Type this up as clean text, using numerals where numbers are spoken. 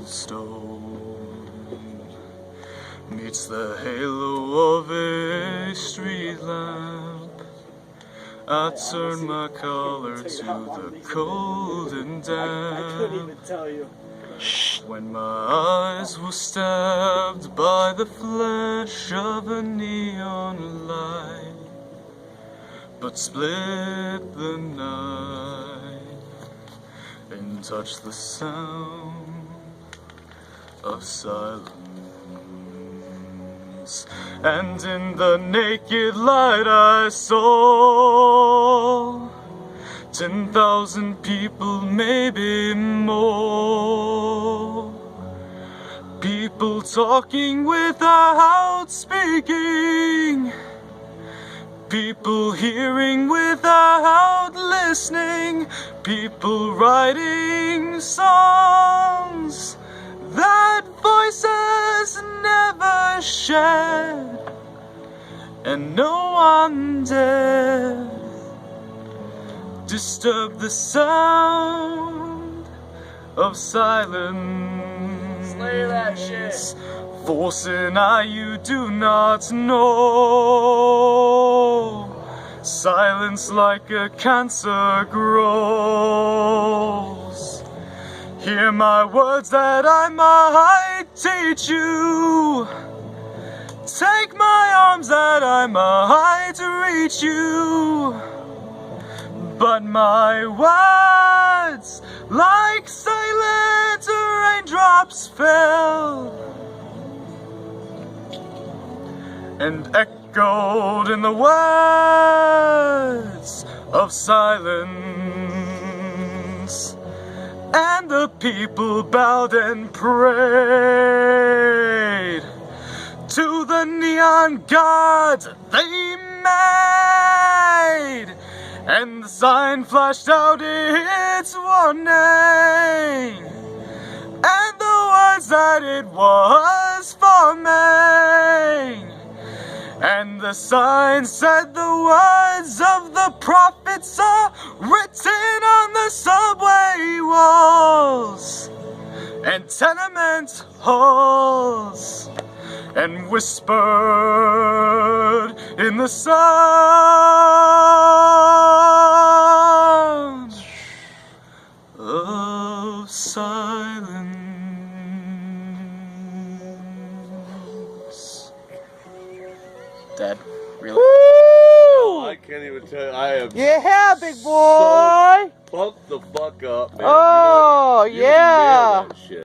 cobblestone meets the halo of a street lamp. I turn my collar to the cold and damp. When my eyes were stabbed by the flash of a neon light, but split the night and touched the sound of silence. And in the naked light I saw 10,000 people, maybe more. People talking without speaking. People hearing without listening. People writing songs that voices never shared. And no one dared disturb the sound of silence. Slay that shit. Forcing you do not know. Silence like a cancer grows. Hear my words that I might teach you. Take my arms that I might reach you. But my words, like silent raindrops, fell and echoed in the words of silence. And the people bowed and prayed to the neon gods they made. And the sign flashed out its warning, and the words that it was forming. And the sign said the words of the prophets are written on the subway walls and tenement halls, and whispered in the sound of silence. Dad, really? Woo! I can't even tell you. I am. Yeah, big boy. So pumped the fuck up, man. Oh, you know, you can nail yeah. that shit.